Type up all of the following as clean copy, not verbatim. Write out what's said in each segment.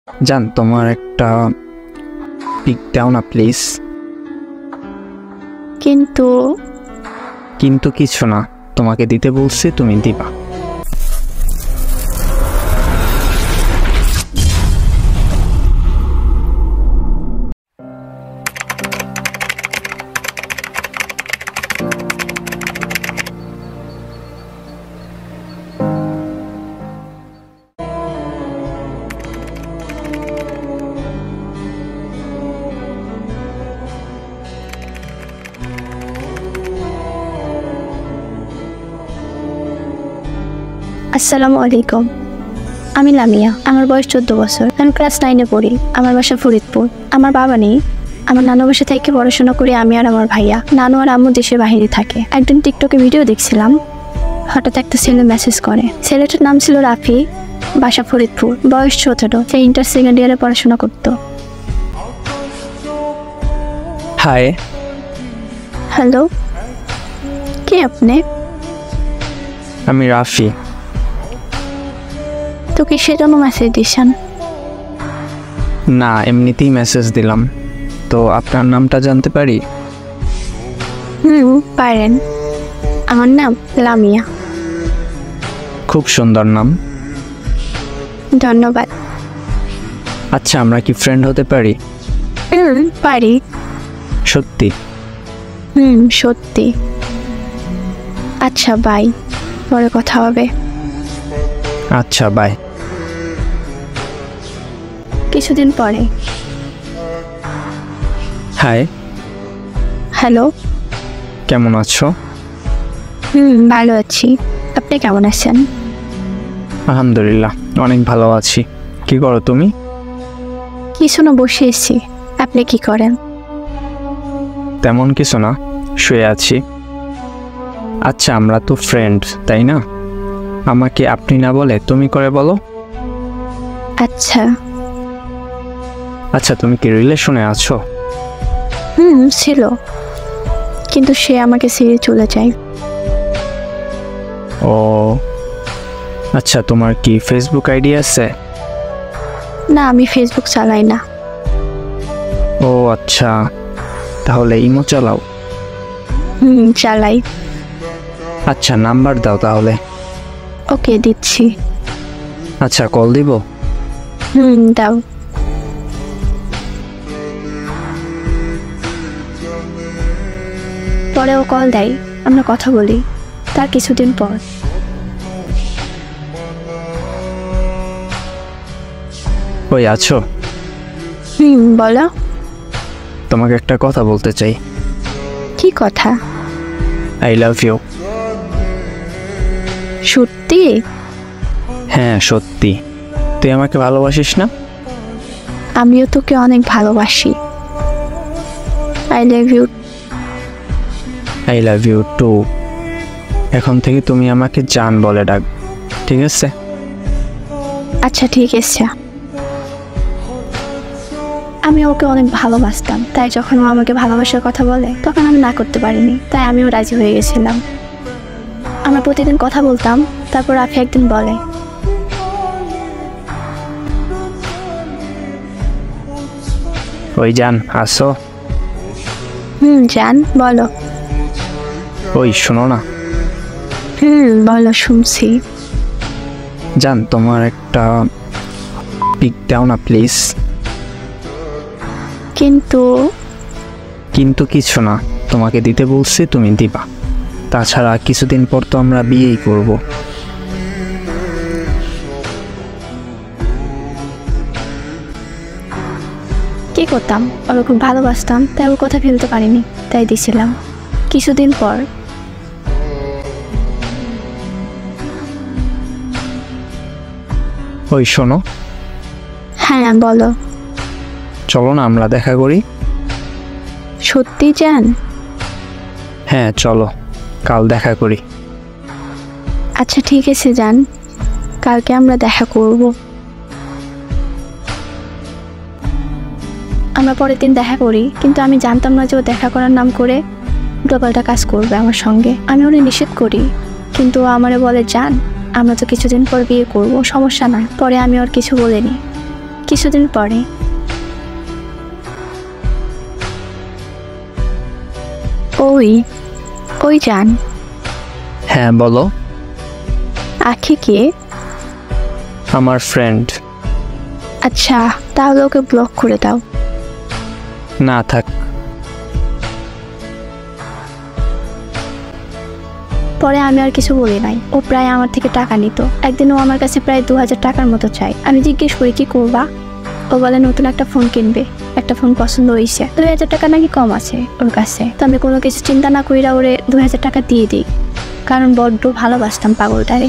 জান, তোমার একটা পিক দাও না প্লিজ। কিন্তু কিন্তু কিছু না, তোমাকে দিতে বলছি, তুমি দিবা। আসসালামু আলাইকুম। আমি লামিয়া, আমার বয়স 14 বছর। আমি ক্লাস 9-এ পড়ি। আমার বাসা ফরিদপুর। আমার বাবা নেই। আমার নানু বাসা থেকে পড়াশোনা করি আমি আর আমার ভাইয়া। নানু আর আম্মু দেশের বাইরে থাকে। একদিন টিকটকে ভিডিও দেখছিলাম, হঠাৎ একটা ছেলে মেসেজ করে। ছেলেটার নাম ছিল রাফি, বাসা ফরিদপুর, বয়স 17। সে ইন্টার সেকেন্ড ইয়ারে পড়াশোনা করতো। হাই। হ্যালো, কে আপনি? আমি রাফি। তো কিসের জন্য মেসেজ দিয়েছেন? না, এমনিতেই মেসেজ দিলাম। তো আপনার নামটা জানতে পারি? পারেন। আমার নাম লামিয়া। খুব সুন্দর নাম। ধন্যবাদ। আচ্ছা, আমরা কি ফ্রেন্ড হতে পারি? পারি। সত্যি? সত্যি। আচ্ছা, বাই, পরে কথা হবে। আচ্ছা, বাই। কিছুদিন পরে। হাই। হ্যালো। কেমন আছো? ভালো আছি। আপনি কেমন আছেন? আলহামদুলিল্লাহ, অনেক ভালো আছি। কি করো তুমি? কিছু না, বসে এসেছি। আপনি কি করেন? তেমন কিছু না, শুয়ে আছি। আচ্ছা, আমরা তো ফ্রেন্ড, তাই না? আমাকে আপনি না বলে তুমি করে বলো। আচ্ছা। আচ্ছা, তুমি কি রিলেশনে আছো? ছিল, কিন্তু সে আমাকে ছেড়ে চলে যায়। ও আচ্ছা, তোমার কি ফেসবুক আইডি আছে? না, আমি ফেসবুক চালাই না। ও আচ্ছা, তাহলে ইমো চালাও? চালাই। আচ্ছা, নাম্বার দাও তাহলে। ওকে, দিচ্ছি। আচ্ছা, কল দিব? দাও। পরে ও কল দেয়, আমরা কথা বলি। তার কিছুদিন পর। ওই আছো? বলো। তোমাকে একটা কথা বলতে চাই। কি কথা? I love you. সত্যি? হ্যাঁ, সত্যি। তুই আমাকে ভালোবাসিস না? আমিও তোকে অনেক ভালোবাসি। I love you. I love you too. এখন থেকে তুমি আমাকে জান বলে ডাক, ঠিক আছে? আচ্ছা, ঠিক আছে। আমি ওকে অনেক ভালোবাসতাম, তাই যখন ও আমাকে ভালোবাসার কথা বলে তখন আমি না করতে পারিনি, তাই আমিও রাজি হয়ে গেছিলাম। আমরা প্রতিদিন কথা বলতাম। তারপর রাফি একদিন বলে, ওই জান, আসো। জান, বলো। ওই শোনো না। বলো, শুনছি। জান, তোমার একটা পিক দাও না প্লিজ। কিন্তু কিছু না, তোমাকে দিতে বলছি, তুমি দিবা। তাছাড়া কিছুদিন পর তো আমরা বিয়েই করব। কি করতাম, ওরা খুব ভালোবাসতাম, তাই ওর কথা ফেলতে পারিনি, তাই দিছিলাম। কিছুদিন পর। ওই শোনো। হ্যাঁ, বলো। চলো না, আমরা দেখা করি। সত্যি জান? হ্যাঁ, চলো, কাল দেখা করি। আচ্ছা, ঠিক আছে জান, কালকে আমরা দেখা করব। আমরা পরের দিন দেখা করি, কিন্তু আমি জানতাম না যে ও দেখা করার নাম করে উল্টোপাল্টা কাজ করবে আমার সঙ্গে। আমি ওরে নিষেধ করি, কিন্তু ও আমারে বলে, জান আমরা তো কিছুদিন পর বিয়ে করব, সমস্যা নাই। পরে আমি ওর কিছু বলিনি, কিছুদিন পরে। ওই জান। হ্যাঁ বলো। আখি কে? আমার ফ্রেন্ড। আচ্ছা, তাহলে ওকে ব্লক করে দাও। না থাক। পরে আমি আর কিছু বলি নাই। ও প্রায় আমার থেকে টাকা নিত। একদিন ও আমার কাছে প্রায় 2000 টাকার মতো চাই। আমি জিজ্ঞেস করি কি করবা? ও বলে নতুন একটা ফোন কিনবে। একটা ফোন পছন্দ হয়েছে, 2000 টাকা নাকি কম আছে ওর কাছে। তো আমি কোনো কিছু চিন্তা না কইরা ওরে 2000 টাকা দিয়ে দিই, কারণ বড্ড ভালোবাসতাম পাগলটারে।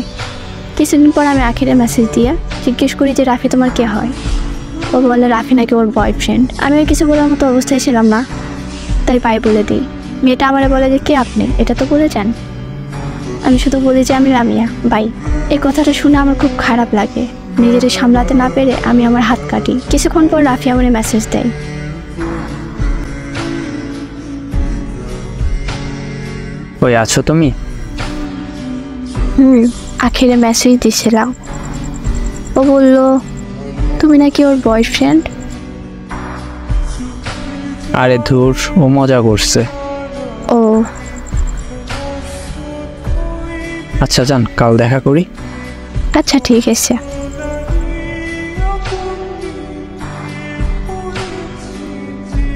কিছুদিন পর আমি আখিরে মেসেজ দিয়ে জিজ্ঞেস করি যে রাফি তোমার কে হয়? ও বলে রাফি নাকি ওর বয়ফ্রেন্ড। আমি আর কিছু বলার মতো অবস্থায় ছিলাম না, তাই পাই বলে দিই। মেয়েটা আমারে বলে যে কে আপনি, এটা তো বলে যান। আমি শুধু বলি যে আমি লামিয়া বাই। এই কথাটা শুনে আমার খুব খারাপ লাগে। নিজেকে সামলাতে না পেরে আমি আমার হাত কাটি। কিছুক্ষণ পর রাফি আমার মেসেজ দেয়। ওই আছো তুমি? আখিরে মেসেজ দিছিলাম। ও বলল তুমি নাকি ওর বয়ফ্রেন্ড। আরে ধুর, ও মজা করছে। ও আচ্ছা যান, কাল দেখা করি। আচ্ছা ঠিক আছে।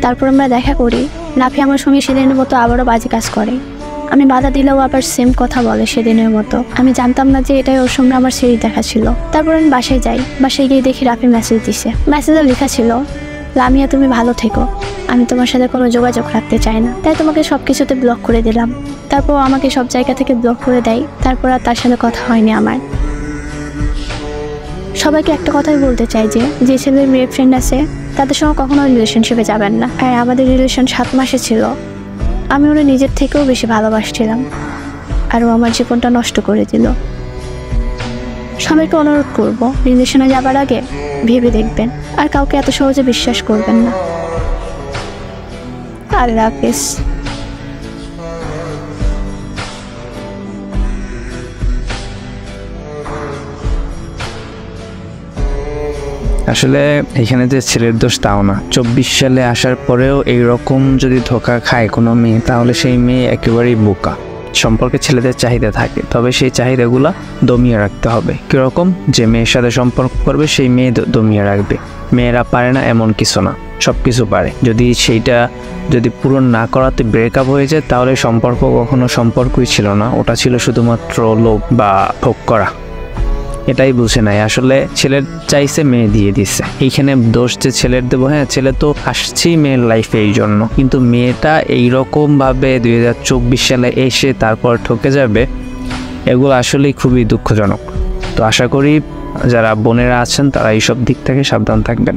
তারপর আমরা দেখা করি। রাফি আমার সঙ্গে সেদিনের মতো আবারও বাজে কাজ করে। আমি বাধা দিলেও আবার সেম কথা বলে সেদিনের মতো। আমি জানতাম না যে এটাই ওর সঙ্গে আমার সিঁড়ি দেখা ছিল। তারপর আমি বাসায় যাই। বাসায় গিয়ে দেখি রাফি মেসেজ দিছে। মেসেজে লেখা ছিল, লামিয়া তুমি ভালো থেকো, আমি তোমার সাথে কোনো যোগাযোগ রাখতে চাই না, তাই তোমাকে সব কিছুতে ব্লক করে দিলাম। তারপর আমাকে সব জায়গা থেকে ব্লক করে দেয়। তারপর আর তার সাথে কথা হয়নি আমার। সবাইকে একটা কথাই বলতে চাই যে যে ছেলের মেয়ে ফ্রেন্ড আছে তাদের সঙ্গে কখনো রিলেশনশিপে যাবেন না। আর আমাদের রিলেশন 7 মাসে ছিল। আমি ওরা নিজের থেকেও বেশি ভালোবাসছিলাম, আর ও আমার জীবনটা নষ্ট করে দিল। সবাইকে অনুরোধ করব, রিলেশনে যাবার আগে ভেবে দেখবেন, আর কাউকে এত সহজে বিশ্বাস করবেন না। আল্লাহ হাফেজ। আসলে এখানে যে ছেলের দোষ তাও না। 24 সালে আসার পরেও এইরকম যদি ধোকা খায় কোনো মেয়ে, তাহলে সেই মেয়ে একেবারেই বোকা। সম্পর্কে ছেলেদের চাহিদা থাকে, তবে সেই চাহিদাগুলো দমিয়ে রাখতে হবে। কীরকম? যে মেয়ের সাথে সম্পর্ক করবে সেই মেয়ে দমিয়ে রাখবে। মেয়েরা পারে না এমন কিছু না, সব কিছু পারে। যদি পূরণ না করাতে ব্রেকআপ হয়ে যায়, তাহলে সম্পর্ক কখনো সম্পর্কই ছিল না, ওটা ছিল শুধুমাত্র লোভ বা ভোগ করা। এটাই বুঝে নাই। আসলে ছেলের চাইছে, মেয়ে দিয়ে দিচ্ছে। এইখানে দোষ যে ছেলের দেবো? হ্যাঁ, ছেলে তো আসছেই মেয়ের লাইফে এই জন্য, কিন্তু মেয়েটা এইরকমভাবে 2024 সালে এসে তারপর ঠকে যাবে, এগুলো আসলেই খুবই দুঃখজনক। তো আশা করি যারা বোনেরা আছেন তারা এইসব দিক থেকে সাবধান থাকবেন।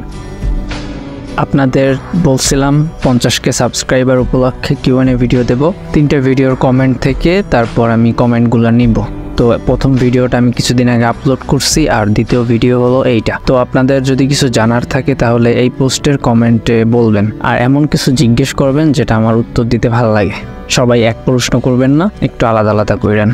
আপনাদের বলছিলাম 50K সাবস্ক্রাইবার উপলক্ষে Q&A ভিডিও দেব। 3টে ভিডিওর কমেন্ট থেকে তারপর আমি কমেন্টগুলো নিব। তো প্রথম ভিডিওটা আমি কিছুদিন আগে আপলোড করছি, আর দ্বিতীয় ভিডিও হলো এইটা। তো আপনাদের যদি কিছু জানার থাকে তাহলে এই পোস্টের কমেন্টে বলবেন, আর এমন কিছু জিজ্ঞেস করবেন যেটা আমার উত্তর দিতে ভালো লাগে। সবাই এক প্রশ্ন করবেন না, একটু আলাদা আলাদা করেন।